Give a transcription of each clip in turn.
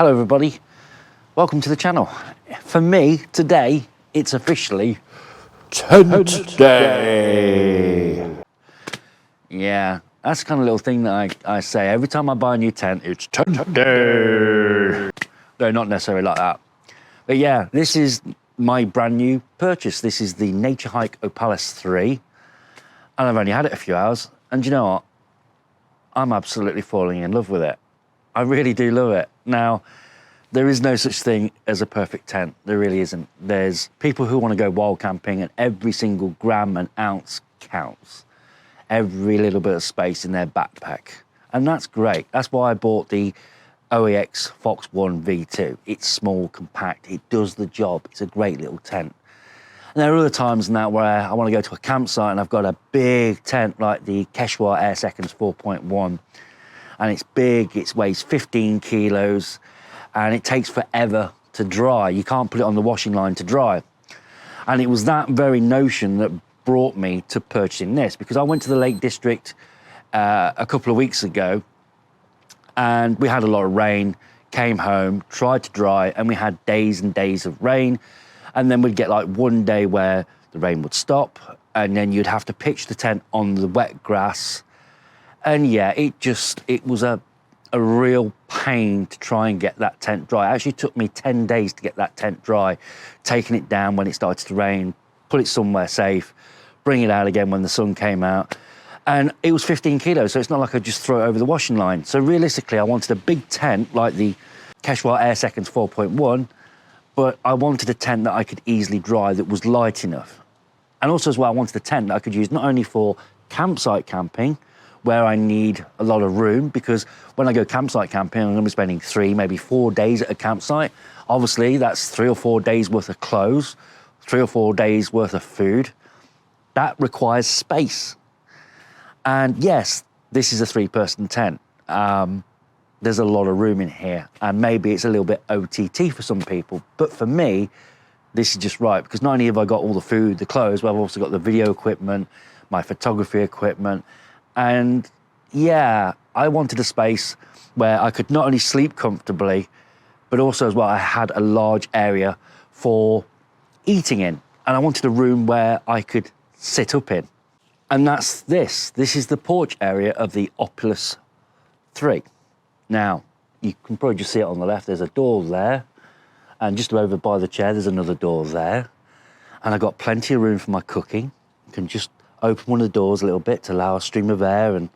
Hello everybody, welcome to the channel. For me, today, it's officially tent day. Yeah, that's the kind of little thing that I say. Every time I buy a new tent, it's tent day. Though not necessarily like that. But yeah, this is my brand new purchase. This is the Naturehike Opalus 3. And I've only had it a few hours. And you know what? I'm absolutely falling in love with it. I really do love it. Now, there is no such thing as a perfect tent. There really isn't. There's people who want to go wild camping and every single gram and ounce counts. Every little bit of space in their backpack. And that's great. That's why I bought the OEX Fox 1 V2. It's small, compact, it does the job. It's a great little tent. And there are other times now where I want to go to a campsite and I've got a big tent like the Quechua Air Seconds 4.1. And it's big, it weighs 15 kilos, and it takes forever to dry. You can't put it on the washing line to dry. And it was that very notion that brought me to purchasing this, because I went to the Lake District a couple of weeks ago, and we had a lot of rain, came home, tried to dry, and we had days and days of rain. And then we'd get like one day where the rain would stop, and then you'd have to pitch the tent on the wet grass. And yeah, it was a real pain to try and get that tent dry. It actually took me 10 days to get that tent dry, taking it down when it started to rain, put it somewhere safe, bring it out again when the sun came out. And it was 15 kilos, so it's not like I just throw it over the washing line. So realistically, I wanted a big tent like the Quechua Air Seconds 4.1, but I wanted a tent that I could easily dry that was light enough. And also as well, I wanted a tent that I could use not only for campsite camping, where I need a lot of room, because when I go campsite camping, I'm going to be spending 3, maybe 4 days at a campsite. Obviously, that's 3 or 4 days worth of clothes, 3 or 4 days worth of food. That requires space. And yes, this is a 3-person tent. There's a lot of room in here, and maybe it's a little bit OTT for some people, but for me, this is just right, because not only have I got all the food, the clothes, but I've also got the video equipment, my photography equipment. And yeah, I wanted a space where I could not only sleep comfortably, but also as well, I had a large area for eating in. And I wanted a room where I could sit up in. And that's this. This is the porch area of the Opalus 3. Now, you can probably just see it on the left. There's a door there. And just over by the chair, there's another door there. And I've got plenty of room for my cooking. You can just open one of the doors a little bit to allow a stream of air and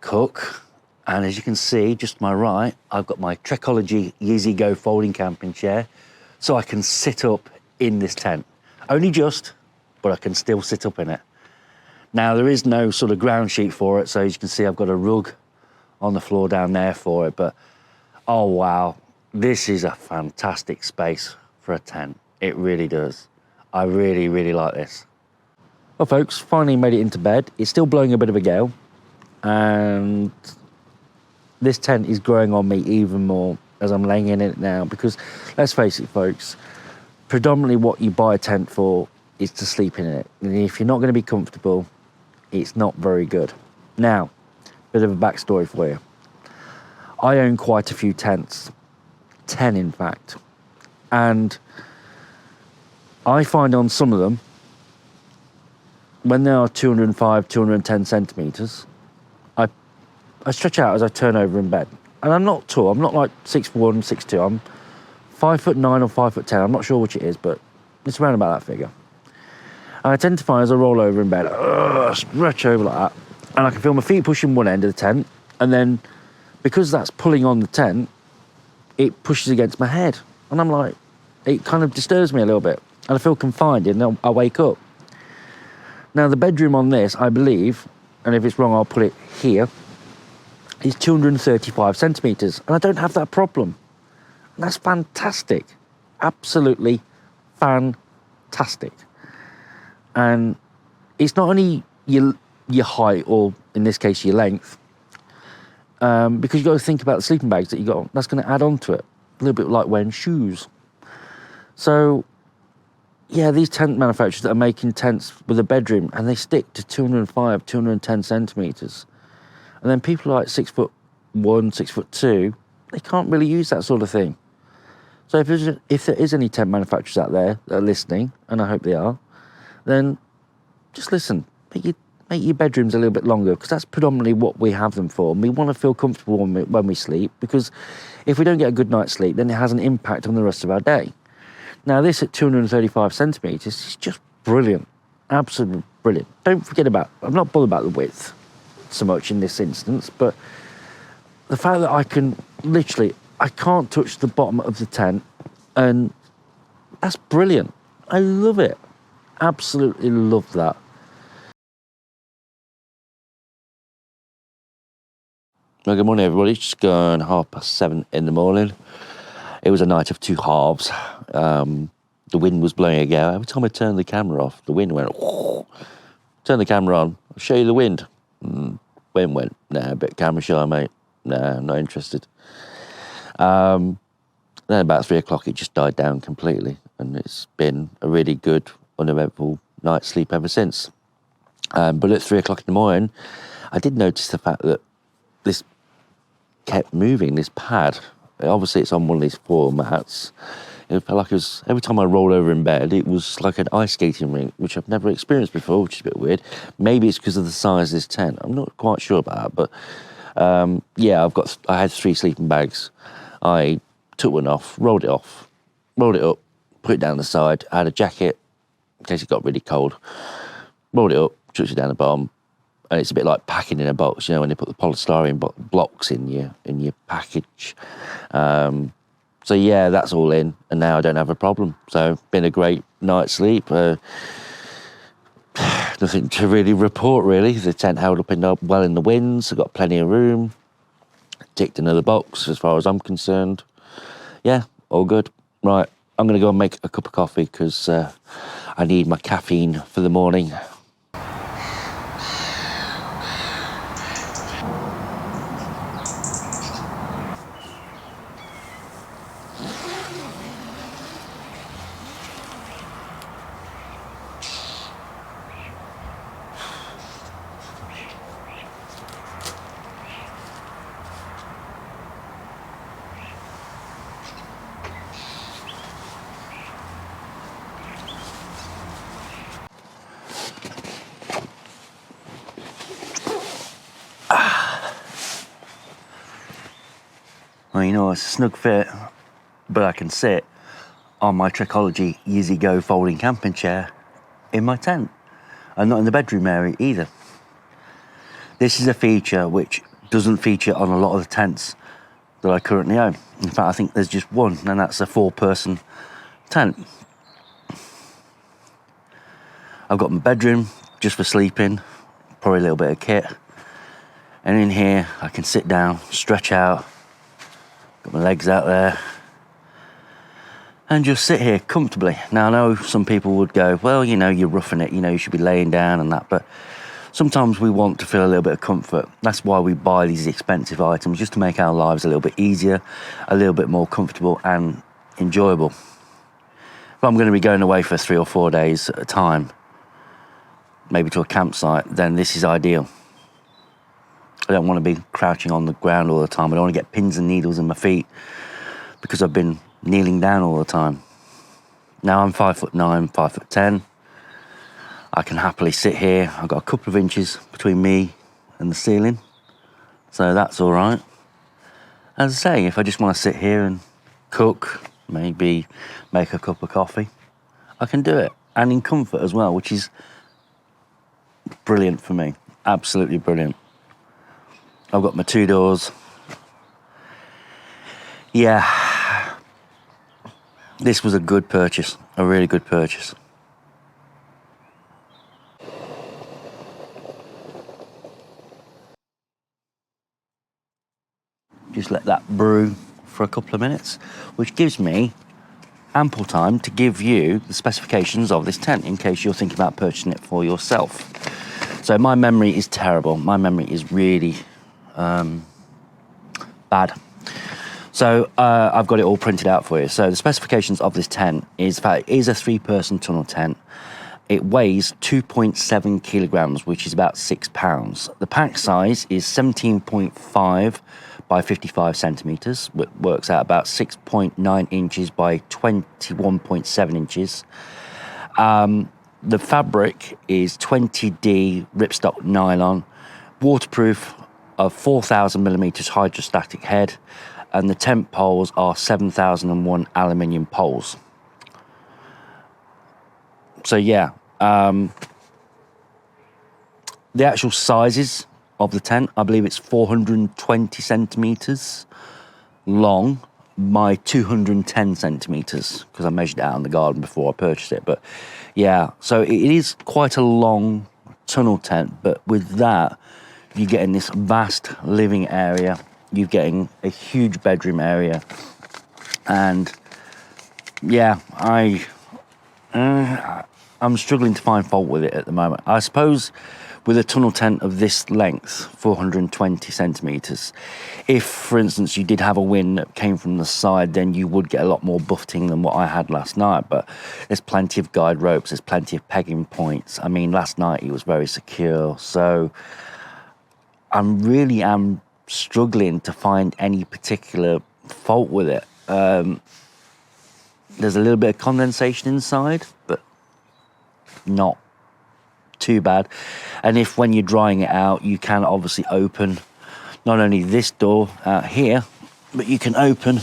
cook. And as you can see, just to my right, I've got my Trekology Yeezy Go folding camping chair, so I can sit up in this tent. Only just, but I can still sit up in it. Now, there is no sort of ground sheet for it, so as you can see, I've got a rug on the floor down there for it, but oh wow, this is a fantastic space for a tent. It really does. I really, really like this. Well, folks, finally made it into bed. It's still blowing a bit of a gale, and this tent is growing on me even more as I'm laying in it now, because let's face it, folks, predominantly what you buy a tent for is to sleep in it. And if you're not going to be comfortable, it's not very good. Now, bit of a backstory for you. I own quite a few tents, 10 in fact, and I find on some of them, when they are 205, 210 centimetres, I stretch out as I turn over in bed. And I'm not tall, I'm not like 6'1", 6'2", I'm 5'9" or 5'10", I'm not sure which it is, but it's around about that figure. And I tend to find as I roll over in bed, stretch over like that, and I can feel my feet pushing one end of the tent, and then because that's pulling on the tent, it pushes against my head. And I'm like, it kind of disturbs me a little bit, and I feel confined, and I wake up. Now, the bedroom on this, I believe, and if it's wrong, I'll put it here, is 235 centimetres, and I don't have that problem. And that's fantastic. Absolutely fantastic. And it's not only your height, or in this case, your length, because you've got to think about the sleeping bags that you got. That's going to add on to it. A little bit like wearing shoes. So, yeah, these tent manufacturers that are making tents with a bedroom, and they stick to 205, 210 centimetres. And then people like 6'1", 6'2", they can't really use that sort of thing. So if there is any tent manufacturers out there that are listening, and I hope they are, then just listen. Make your bedrooms a little bit longer, because that's predominantly what we have them for. And we want to feel comfortable when we sleep, because if we don't get a good night's sleep, then it has an impact on the rest of our day. Now, this at 235 centimetres is just brilliant. Absolutely brilliant. Don't forget I'm not bothered about the width so much in this instance, but the fact that I can't touch the bottom of the tent, and that's brilliant. I love it. Absolutely love that. Well, good morning, everybody. It's just gone 7:30 in the morning. It was a night of two halves. The wind was blowing a gale. Every time I turned the camera off, the wind went, whoo. Turn the camera on, I'll show you the wind. Wind went, nah, a bit camera shy, mate. Nah, not interested. Then about 3 o'clock, it just died down completely. And it's been a really good, uneventful night's sleep ever since. But at 3 o'clock in the morning, I did notice the fact that this kept moving, this pad. Obviously, it's on one of these foil mats. It felt like every time I rolled over in bed, it was like an ice skating rink, which I've never experienced before, which is a bit weird. Maybe it's because of the size of this tent. I'm not quite sure about that, but yeah, I had 3 sleeping bags. I took one off, rolled it up, put it down the side. I had a jacket in case it got really cold. Rolled it up, chucked it down the bottom. And it's a bit like packing in a box, when they put the polystyrene blocks in your package. So yeah, that's all in, and now I don't have a problem. So been a great night's sleep. Nothing to really report, really. The tent held up well in the winds. I've got plenty of room. Ticked another box as far as I'm concerned. Yeah, all good. Right, I'm going to go and make a cup of coffee because I need my caffeine for the morning. Well, it's a snug fit, but I can sit on my Trekology Easy Go folding camping chair in my tent, and not in the bedroom area either. This is a feature which doesn't feature on a lot of the tents that I currently own. In fact, I think there's just one, and that's a 4-person tent. I've got my bedroom just for sleeping, probably a little bit of kit, and in here I can sit down, stretch out, got my legs out there, and just sit here comfortably. Now, I know some people would go, well, you're roughing it, you should be laying down and that, but sometimes we want to feel a little bit of comfort. That's why we buy these expensive items, just to make our lives a little bit easier, a little bit more comfortable and enjoyable. If I'm going to be going away for 3 or 4 days at a time, maybe to a campsite, then this is ideal. I don't want to be crouching on the ground all the time. I don't want to get pins and needles in my feet because I've been kneeling down all the time. Now I'm 5'9", 5'10". I can happily sit here. I've got a couple of inches between me and the ceiling, so that's all right. As I say, if I just want to sit here and cook, maybe make a cup of coffee, I can do it, and in comfort as well, which is brilliant for me. Absolutely brilliant. I've got my 2 doors. Yeah, this was a good purchase, a really good purchase. Just let that brew for a couple of minutes, which gives me ample time to give you the specifications of this tent in case you're thinking about purchasing it for yourself. So my memory is terrible. My memory is really bad. So I've got it all printed out for you. So the specifications of this tent is that it is a 3-person tunnel tent. It weighs 2.7 kilograms, which is about 6 pounds. The pack size is 17.5 by 55 centimetres, which works out about 6.9 inches by 21.7 inches. The fabric is 20D ripstop nylon, waterproof, of 4,000 millimetres hydrostatic head, and the tent poles are 7,001 aluminium poles. So yeah, the actual sizes of the tent, I believe it's 420 centimetres long by 210 centimetres, because I measured it out in the garden before I purchased it. But yeah, so it is quite a long tunnel tent, but with that, you're getting this vast living area, you're getting a huge bedroom area, and yeah, I'm struggling to find fault with it at the moment. I suppose with a tunnel tent of this length, 420 centimetres, if, for instance, you did have a wind that came from the side, then you would get a lot more buffeting than what I had last night. But there's plenty of guide ropes, there's plenty of pegging points. I mean, last night it was very secure. So I really am struggling to find any particular fault with it. There's a little bit of condensation inside, but not too bad. And if when you're drying it out, you can obviously open not only this door out here, but you can open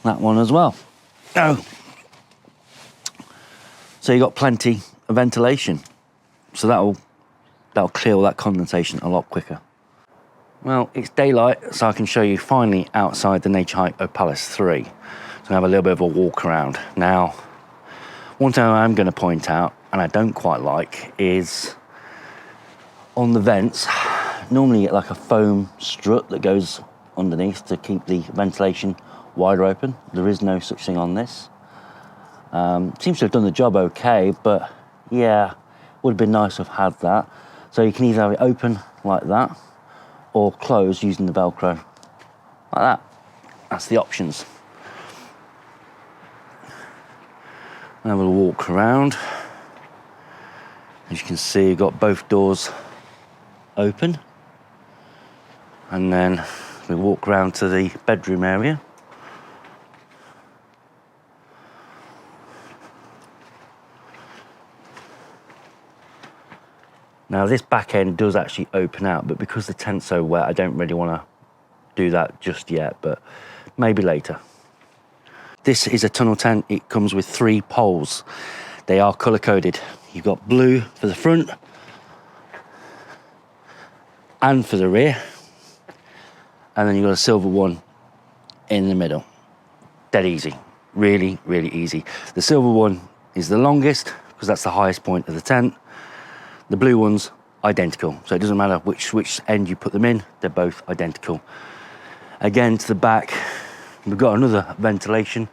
that one as well. Oh, so you got plenty of ventilation, so that'll clear all that condensation a lot quicker. Well, it's daylight, so I can show you finally outside the Naturehike Opalus 3. So I have a little bit of a walk around. Now, one thing I'm going to point out, and I don't quite like, is on the vents, normally you get like a foam strut that goes underneath to keep the ventilation wider open. There is no such thing on this. Seems to have done the job okay, but yeah, would have been nice to have had that. So you can either have it open like that, or close using the Velcro like that. That's the options. Have a walk around. As you can see, you've got both doors open, and then we walk around to the bedroom area. Now this back end does actually open out, but because the tent's so wet, I don't really want to do that just yet, but maybe later. This is a tunnel tent. It comes with 3 poles. They are colour coded. You've got blue for the front and for the rear, and then you've got a silver one in the middle. Dead easy, really, really easy. The silver one is the longest because that's the highest point of the tent. The blue one's identical, so it doesn't matter which end you put them in, they're both identical. Again, to the back, we've got another ventilation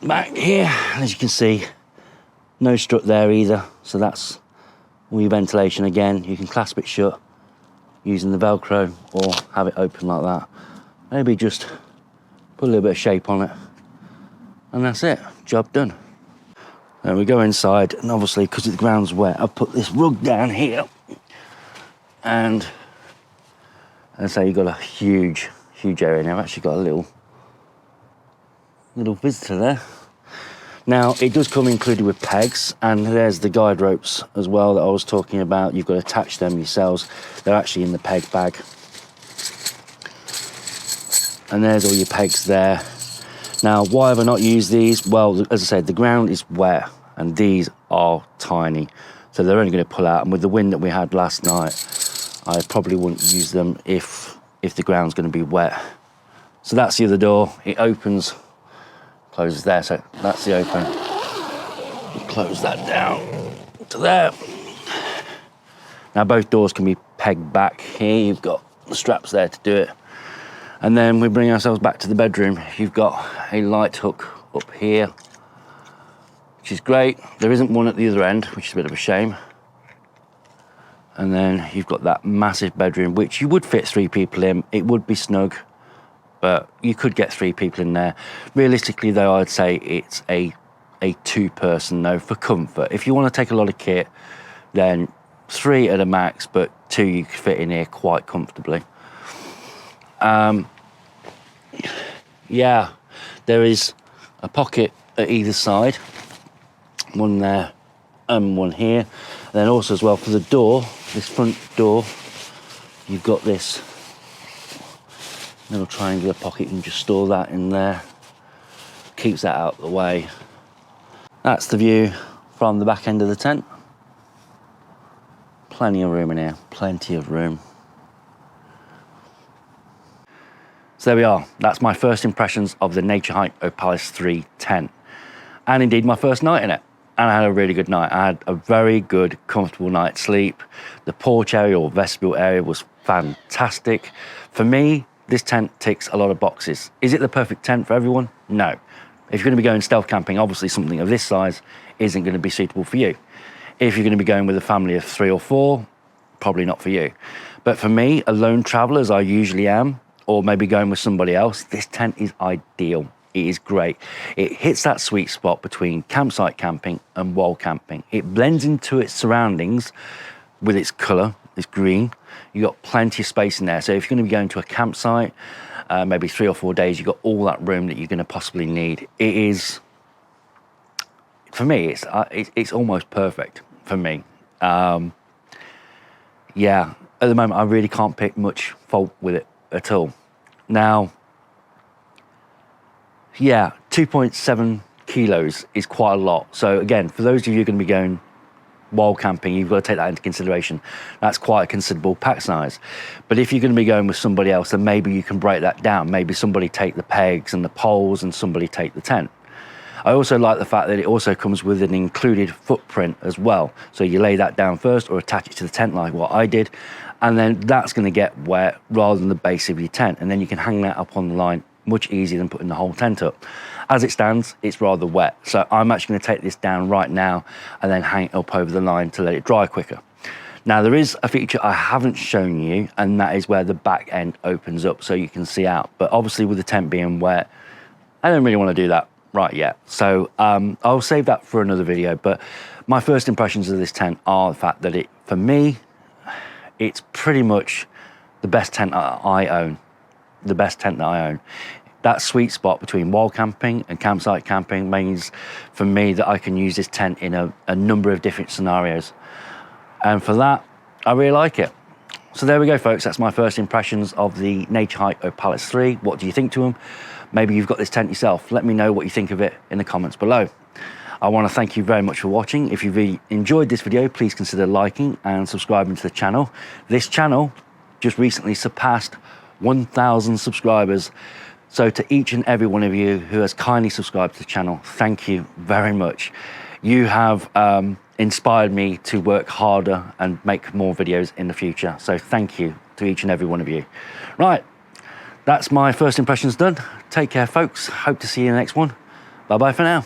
back here. As you can see, no strut there either, so that's all your ventilation. Again, you can clasp it shut using the Velcro or have it open like that. Maybe just put a little bit of shape on it, and that's it, job done. Then we go inside, and obviously because the ground's wet, I've put this rug down here, and as I say, you've got a huge area. Now I've actually got a little visitor there. Now it does come included with pegs, and there's the guide ropes as well that I was talking about. You've got to attach them yourselves. They're actually in the peg bag, and there's all your pegs there. Now, why have I not used these? Well, as I said, the ground is wet and these are tiny, so they're only going to pull out. And with the wind that we had last night, I probably wouldn't use them if the ground's going to be wet. So that's the other door. It opens, closes there, so that's the open. Close that down to there. Now, both doors can be pegged back here. You've got the straps there to do it. And then we bring ourselves back to the bedroom. You've got a light hook up here, which is great. There isn't one at the other end, which is a bit of a shame. And then you've got that massive bedroom, which you would fit 3 people in. It would be snug, but you could get 3 people in there. Realistically though, I'd say it's a a 2-person though, for comfort. If you want to take a lot of kit, then 3 at a max, but 2 you could fit in here quite comfortably. Yeah, there is a pocket at either side, one there and one here. And then also as well for the door, this front door, you've got this little triangular pocket. You can just store that in there, keeps that out of the way. That's the view from the back end of the tent. Plenty of room in here, plenty of room. So there we are. That's my first impressions of the Naturehike Opalus 3 tent. And indeed my first night in it. And I had a really good night. I had a very good, comfortable night's sleep. The porch area or vestibule area was fantastic. For me, this tent ticks a lot of boxes. Is it the perfect tent for everyone? No. If you're going to be going stealth camping, obviously something of this size isn't going to be suitable for you. If you're going to be going with a family of 3 or 4, probably not for you. But for me, a lone traveller, as I usually am, or maybe going with somebody else, this tent is ideal. It is great. It hits that sweet spot between campsite camping and wall camping. It blends into its surroundings with its colour, it's green. You've got plenty of space in there. So if you're going to be going to a campsite, maybe 3 or 4 days, you've got all that room that you're going to possibly need. It is, for me, it's almost perfect for me. Yeah, at the moment, I really can't pick much fault with it at all. Now, yeah, 2.7 kilos is quite a lot. So again, for those of you who are going to be going wild camping, you've got to take that into consideration. That's quite a considerable pack size. But if you're going to be going with somebody else, then maybe you can break that down. Maybe somebody take the pegs and the poles and somebody take the tent. I also like the fact that it also comes with an included footprint as well. So you lay that down first or attach it to the tent like what I did, and then that's going to get wet rather than the base of your tent. And then you can hang that up on the line much easier than putting the whole tent up. As it stands, it's rather wet. So I'm actually going to take this down right now and then hang it up over the line to let it dry quicker. Now there is a feature I haven't shown you, and that is where the back end opens up so you can see out. But obviously with the tent being wet, I don't really want to do that right yet. So I'll save that for another video. But my first impressions of this tent are the fact that it, for me, it's pretty much the best tent that I own. The best tent that I own. That sweet spot between wall camping and campsite camping means for me that I can use this tent in a number of different scenarios. And for that, I really like it. So there we go, folks. That's my first impressions of the Naturehike Opalus 3. What do you think to them? Maybe you've got this tent yourself. Let me know what you think of it in the comments below. I want to thank you very much for watching. If you've enjoyed this video, please consider liking and subscribing to the channel. This channel just recently surpassed 1,000 subscribers. So to each and every one of you who has kindly subscribed to the channel, thank you very much. You have inspired me to work harder and make more videos in the future. So thank you to each and every one of you. Right, that's my first impressions done. Take care, folks. Hope to see you in the next one. Bye-bye for now.